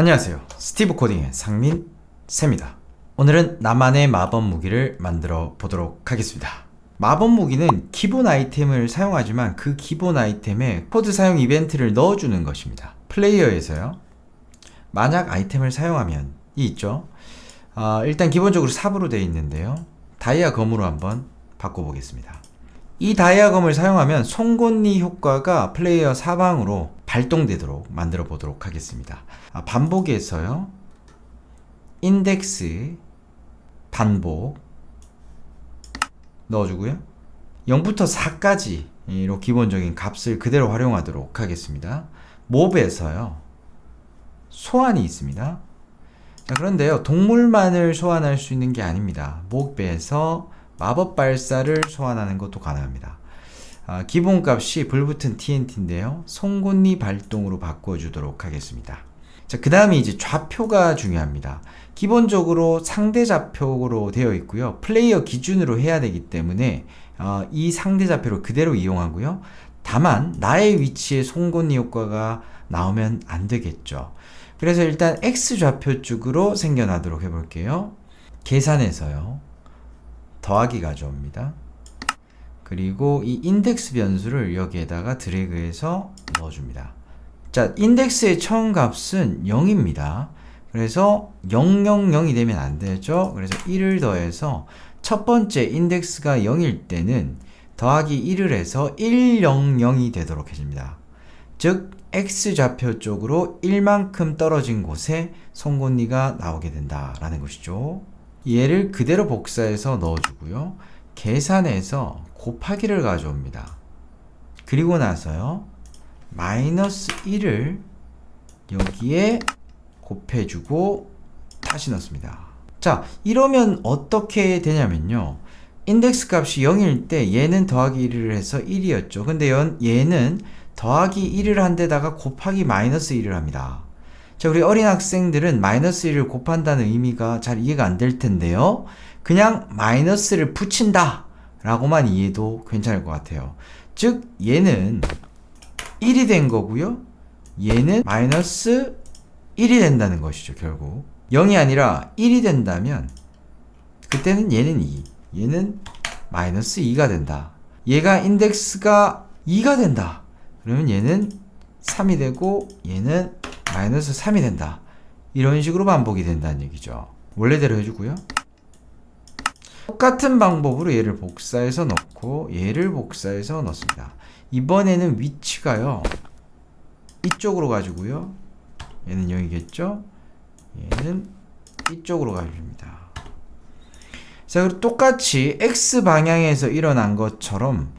안녕하세요. 스티브 코딩의 상민쌤입니다. 오늘은 나만의 마법 무기를 만들어 보도록 하겠습니다. 마법 무기는 기본 아이템을 사용하지만 그 기본 아이템에 코드 사용 이벤트를 넣어주는 것입니다. 플레이어에서요, 만약 아이템을 사용하면 이 있죠. 일단 기본적으로 삽으로 되어 있는데요, 다이아 검으로 한번 바꿔보겠습니다. 이 다이아 검을 사용하면 송곳니 효과가 플레이어 사방으로 발동되도록 만들어 보도록 하겠습니다. 반복에서요, 인덱스 반복 넣어주고요, 0부터 4까지로 기본적인 값을 그대로 활용하도록 하겠습니다. 몹에서요, 소환이 있습니다. 자, 그런데요, 동물만을 소환할 수 있는 게 아닙니다. 몹에서 마법 발사를 소환하는 것도 가능합니다. 기본값이 불붙은 TNT인데요, 송곳니 발동으로 바꿔주도록 하겠습니다. 자, 그 다음에 이제 좌표가 중요합니다. 기본적으로 상대 좌표로 되어 있고요, 플레이어 기준으로 해야 되기 때문에 이 상대 좌표를 그대로 이용하고요. 다만 나의 위치에 송곳니 효과가 나오면 안 되겠죠. 그래서 일단 X 좌표 쪽으로 생겨나도록 해볼게요. 계산해서요, 더하기 가져옵니다. 그리고 이 인덱스 변수를 여기에다가 드래그해서 넣어줍니다. 자, 인덱스의 처음 값은 0입니다. 그래서 000이 되면 안 되죠. 그래서 1을 더해서 첫 번째 인덱스가 0일 때는 더하기 1을 해서 100이 되도록 해줍니다. 즉 X 좌표 쪽으로 1만큼 떨어진 곳에 송곳니가 나오게 된다라는 것이죠. 얘를 그대로 복사해서 넣어주고요, 계산해서 곱하기를 가져옵니다. 그리고 나서요, 마이너스 1을 여기에 곱해주고 다시 넣습니다. 자, 이러면 어떻게 되냐면요, 인덱스 값이 0일 때 얘는 더하기 1을 해서 1이었죠. 근데 얘는 더하기 1을 한 데다가 곱하기 마이너스 1을 합니다. 자, 우리 어린 학생들은 마이너스 1을 곱한다는 의미가 잘 이해가 안 될 텐데요, 그냥 마이너스를 붙인다 라고만 이해도 괜찮을 것 같아요. 즉 얘는 1이 된 거고요, 얘는 마이너스 1이 된다는 것이죠. 결국 0이 아니라 1이 된다면 그때는 얘는 2, 얘는 마이너스 2가 된다. 얘가 인덱스가 2가 된다. 그러면 얘는 3이 되고 얘는 마이너스 3이 된다. 이런 식으로 반복이 된다는 얘기죠. 원래대로 해주고요, 똑같은 방법으로 얘를 복사해서 넣고 얘를 복사해서 넣습니다. 이번에는 위치가요, 이쪽으로 가지고요, 얘는 0이겠죠, 얘는 이쪽으로 가줍니다. 자, 그리고 똑같이 X 방향에서 일어난 것처럼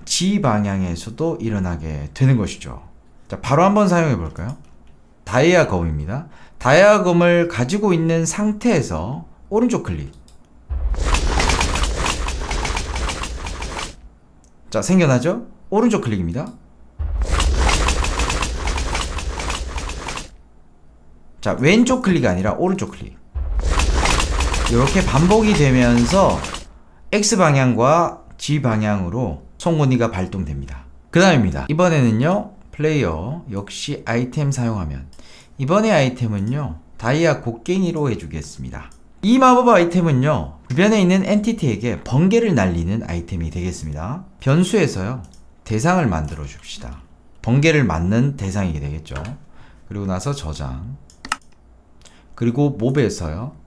G 방향에서도 일어나게 되는 것이죠. 자, 바로 한번 사용해 볼까요? 다이아 검입니다. 다이아 검을 가지고 있는 상태에서 오른쪽 클릭. 자, 생겨나죠? 오른쪽 클릭입니다. 자, 왼쪽 클릭이 아니라 오른쪽 클릭. 이렇게 반복이 되면서 X 방향과 G 방향으로 송곳니가 발동됩니다. 그 다음입니다. 이번에는요, 플레이어 역시 아이템 사용하면, 이번의 아이템은요, 다이아 곡괭이로 해주겠습니다. 이 마법 아이템은요, 주변에 있는 엔티티에게 번개를 날리는 아이템이 되겠습니다. 변수에서요, 대상을 만들어 줍시다. 번개를 맞는 대상이 되겠죠. 그리고 나서 저장. 그리고 몹에서요,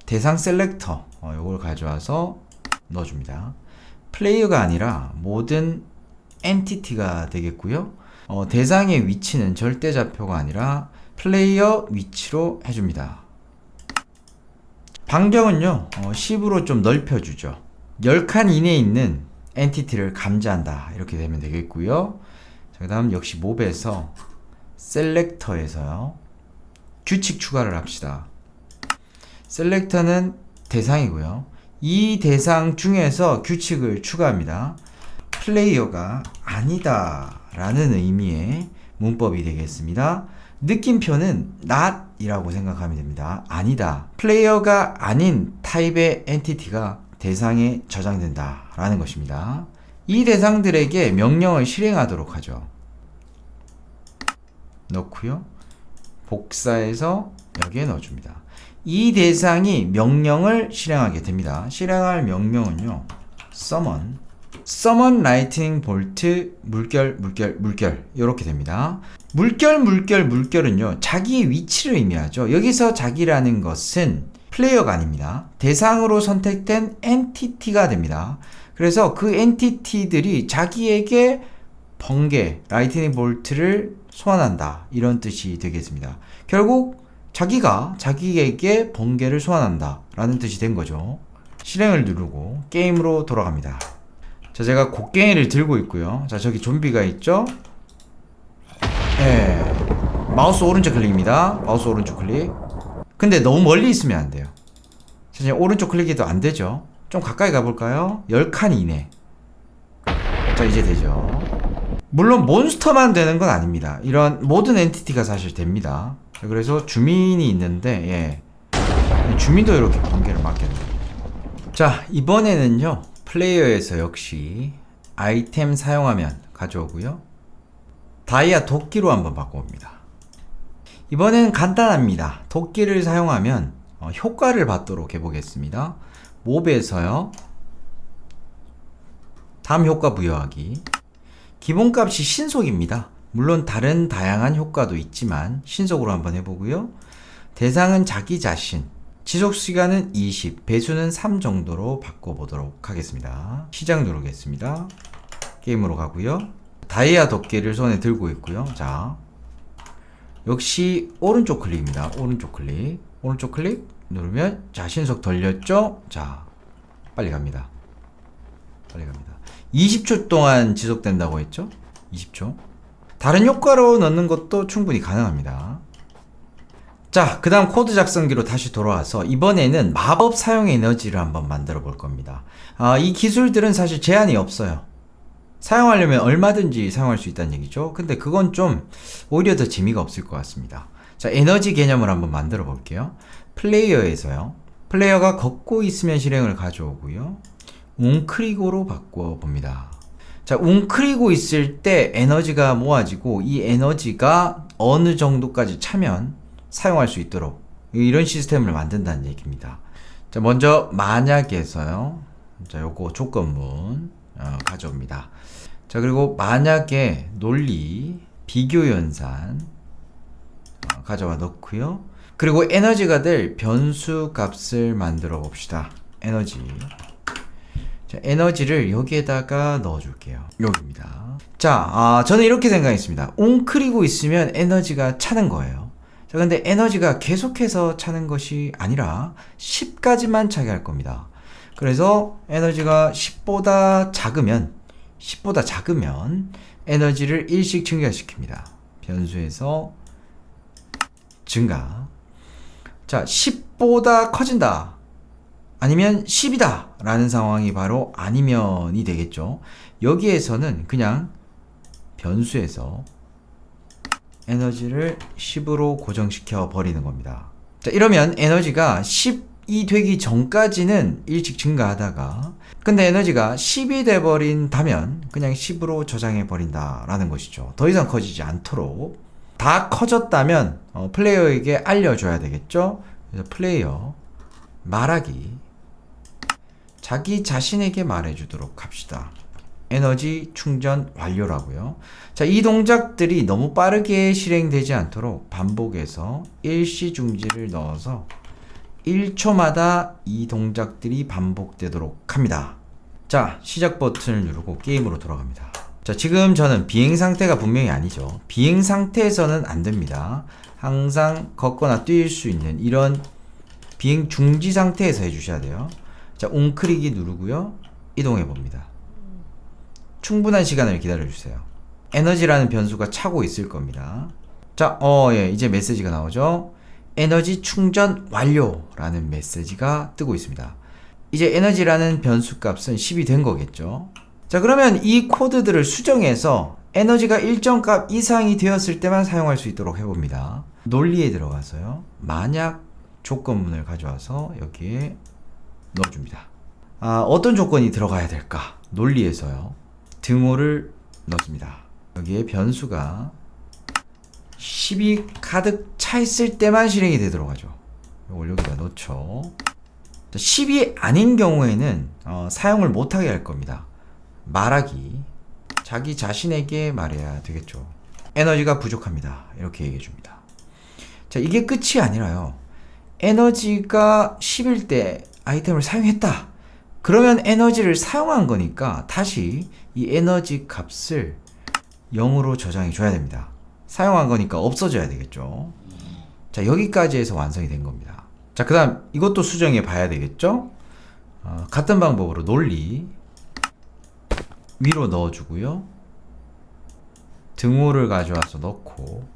대상 셀렉터 이걸 가져와서 넣어줍니다. 플레이어가 아니라 모든 엔티티가 되겠고요, 대상의 위치는 절대 좌표가 아니라 플레이어 위치로 해줍니다. 반경은요, 10으로 좀 넓혀주죠. 10칸 이내에 있는 엔티티를 감지한다, 이렇게 되면 되겠고요. 그 다음 역시 몹에서 셀렉터에서요, 규칙 추가를 합시다. 셀렉터는 대상이고요, 이 대상 중에서 규칙을 추가합니다. 플레이어가 아니다 라는 의미의 문법이 되겠습니다. 느낌표는 not 이라고 생각하면 됩니다. 아니다, 플레이어가 아닌 타입의 엔티티가 대상에 저장된다 라는 것입니다. 이 대상들에게 명령을 실행하도록 하죠. 넣고요, 복사해서 여기에 넣어줍니다. 이 대상이 명령을 실행하게 됩니다. 실행할 명령은요, summon lightning bolt 물결 이렇게 됩니다. 물결은요, 자기의 위치를 의미하죠. 여기서 자기라는 것은 플레이어가 아닙니다. 대상으로 선택된 엔티티가 됩니다. 그래서 그 엔티티들이 자기에게 번개, 라이트닝 볼트를 소환한다, 이런 뜻이 되겠습니다. 결국 자기가 자기에게 번개를 소환한다 라는 뜻이 된 거죠. 실행을 누르고 게임으로 돌아갑니다. 자, 제가 곡괭이를 들고 있고요. 자, 저기 좀비가 있죠. 마우스 오른쪽 클릭입니다. 마우스 오른쪽 클릭. 근데 너무 멀리 있으면 안 돼요. 자, 오른쪽 클릭해도 안 되죠. 좀 가까이 가볼까요? 10칸 이내. 자, 이제 되죠. 물론 몬스터만 되는 건 아닙니다. 이런 모든 엔티티가 사실 됩니다. 자, 그래서 주민이 있는데, 주민도 이렇게 번개를 맞겠네요. 자, 이번에는요, 플레이어에서 역시 아이템 사용하면 가져오고요, 다이아 도끼로 한번 바꿔봅니다. 이번엔 간단합니다. 도끼를 사용하면 효과를 받도록 해보겠습니다. 몹에서요, 다음 효과 부여하기. 기본값이 신속입니다. 물론 다른 다양한 효과도 있지만 신속으로 한번 해보고요. 대상은 자기 자신, 지속시간은 20, 배수는 3 정도로 바꿔보도록 하겠습니다. 시작 누르겠습니다. 게임으로 가고요. 다이아 도끼를 손에 들고 있고요. 자, 역시 오른쪽 클릭입니다. 오른쪽 클릭 누르면, 자, 신속 돌렸죠? 자, 빨리 갑니다. 20초 동안 지속된다고 했죠? 20초. 다른 효과로 넣는 것도 충분히 가능합니다. 자, 그 다음 코드 작성기로 다시 돌아와서 이번에는 마법 사용 에너지를 한번 만들어 볼 겁니다. 이 기술들은 사실 제한이 없어요. 사용하려면 얼마든지 사용할 수 있다는 얘기죠. 근데 그건 좀 오히려 더 재미가 없을 것 같습니다. 자, 에너지 개념을 한번 만들어 볼게요. 플레이어에서요, 플레이어가 걷고 있으면 실행을 가져오고요, 웅크리고로 바꿔 봅니다. 자, 웅크리고 있을 때 에너지가 모아지고 이 에너지가 어느 정도까지 차면 사용할 수 있도록 이런 시스템을 만든다는 얘기입니다. 자, 먼저 만약에서요, 자, 요거 조건문 가져옵니다. 자, 그리고 만약에 논리 비교 연산 가져와 넣고요. 그리고 에너지가 될 변수 값을 만들어 봅시다. 에너지. 자, 에너지를 여기에다가 넣어줄게요. 여기입니다. 자, 저는 이렇게 생각했습니다. 웅크리고 있으면 에너지가 차는 거예요. 자, 근데 에너지가 계속해서 차는 것이 아니라 10까지만 차게 할 겁니다. 그래서 에너지가 10보다 작으면 에너지를 1씩 증가시킵니다. 변수에서 증가. 자, 10보다 커진다, 아니면 10이다 라는 상황이 바로 아니면이 되겠죠. 여기에서는 그냥 변수에서 에너지를 10으로 고정시켜 버리는 겁니다. 자, 이러면 에너지가 10이 되기 전까지는 일찍 증가하다가, 근데 에너지가 10이 돼버린다면 그냥 10으로 저장해 버린다 라는 것이죠. 더 이상 커지지 않도록. 다 커졌다면 플레이어에게 알려줘야 되겠죠. 그래서 플레이어 말하기, 자기 자신에게 말해주도록 합시다. 에너지 충전 완료라고요. 자, 이 동작들이 너무 빠르게 실행되지 않도록 반복해서 일시 중지를 넣어서 1초마다 이 동작들이 반복되도록 합니다. 자, 시작 버튼을 누르고 게임으로 돌아갑니다. 자, 지금 저는 비행 상태가 분명히 아니죠. 비행 상태에서는 안 됩니다. 항상 걷거나 뛸 수 있는 이런 비행 중지 상태에서 해주셔야 돼요. 자, 웅크리기 누르고요, 이동해 봅니다. 충분한 시간을 기다려주세요. 에너지라는 변수가 차고 있을 겁니다. 자, 이제 메시지가 나오죠. 에너지 충전 완료라는 메시지가 뜨고 있습니다. 이제 에너지라는 변수 값은 10이 된 거겠죠. 자, 그러면 이 코드들을 수정해서 에너지가 일정 값 이상이 되었을 때만 사용할 수 있도록 해봅니다. 논리에 들어가서요, 만약 조건문을 가져와서 여기에 넣어줍니다. 어떤 조건이 들어가야 될까? 논리에서요, 등호를 넣습니다. 여기에 변수가 10이 가득 차 있을 때만 실행이 되도록 하죠. 이걸 여기다 놓죠. 10이 아닌 경우에는 사용을 못하게 할 겁니다. 말하기. 자기 자신에게 말해야 되겠죠. 에너지가 부족합니다. 이렇게 얘기해 줍니다. 자, 이게 끝이 아니라요. 에너지가 10일 때 아이템을 사용했다. 그러면 에너지를 사용한 거니까 다시 이 에너지 값을 0으로 저장해 줘야 됩니다. 사용한 거니까 없어져야 되겠죠. 자, 여기까지 해서 완성이 된 겁니다. 자, 그 다음 이것도 수정해 봐야 되겠죠. 같은 방법으로 논리 위로 넣어주고요. 등호를 가져와서 넣고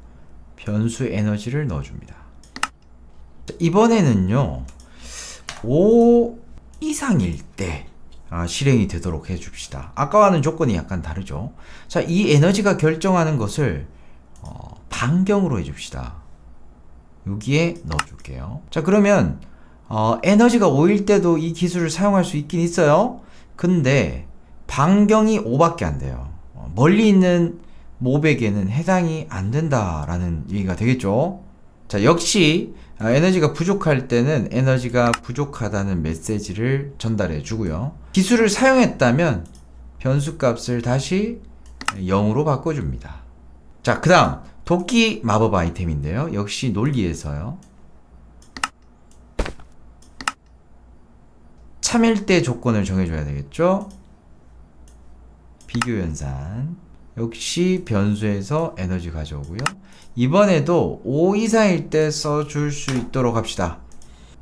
변수 에너지를 넣어줍니다. 자, 이번에는요 5 이상일 때 실행이 되도록 해줍시다. 아까와는 조건이 약간 다르죠. 자, 이 에너지가 결정하는 것을 반경으로 해줍시다. 여기에 넣어줄게요. 자, 그러면 에너지가 5일 때도 이 기술을 사용할 수 있긴 있어요. 근데 반경이 5밖에 안 돼요. 멀리 있는 몹에게는 해당이 안 된다라는 얘기가 되겠죠. 자, 역시 에너지가 부족할 때는 에너지가 부족하다는 메시지를 전달해 주고요. 기술을 사용했다면 변수 값을 다시 0으로 바꿔줍니다. 자, 그 다음 도끼 마법 아이템인데요. 역시 논리에서요. 참일 때 조건을 정해줘야 되겠죠. 비교 연산. 역시 변수에서 에너지 가져오고요. 이번에도 5 이상일 때 써줄 수 있도록 합시다.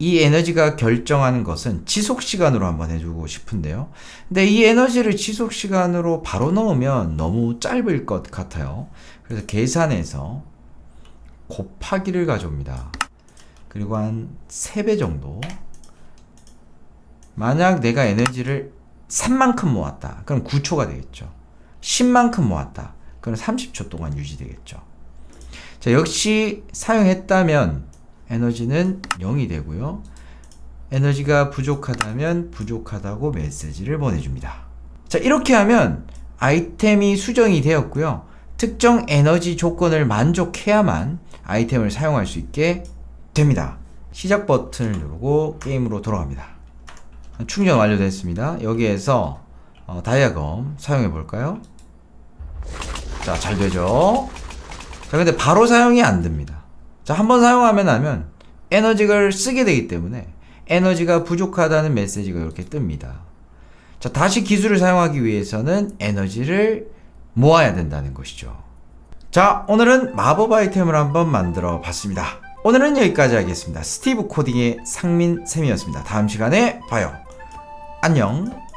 이 에너지가 결정하는 것은 지속시간으로 한번 해주고 싶은데요. 근데 이 에너지를 지속시간으로 바로 넣으면 너무 짧을 것 같아요. 그래서 계산해서 곱하기를 가져옵니다. 그리고 한 3배 정도. 만약 내가 에너지를 3만큼 모았다. 그럼 9초가 되겠죠. 10만큼 모았다. 그럼 30초 동안 유지되겠죠. 자, 역시 사용했다면 에너지는 0이 되고요. 에너지가 부족하다면 부족하다고 메시지를 보내줍니다. 자, 이렇게 하면 아이템이 수정이 되었고요. 특정 에너지 조건을 만족해야만 아이템을 사용할 수 있게 됩니다. 시작 버튼을 누르고 게임으로 돌아갑니다. 충전 완료됐습니다. 여기에서 다이아검 사용해 볼까요? 자, 잘 되죠? 자, 근데 바로 사용이 안 됩니다. 자, 한번 사용하면 하면 에너지를 쓰게 되기 때문에 에너지가 부족하다는 메시지가 이렇게 뜹니다. 자, 다시 기술을 사용하기 위해서는 에너지를 모아야 된다는 것이죠. 자, 오늘은 마법 아이템을 한번 만들어 봤습니다. 오늘은 여기까지 하겠습니다. 스티브 코딩의 상민쌤이었습니다. 다음 시간에 봐요. 안녕.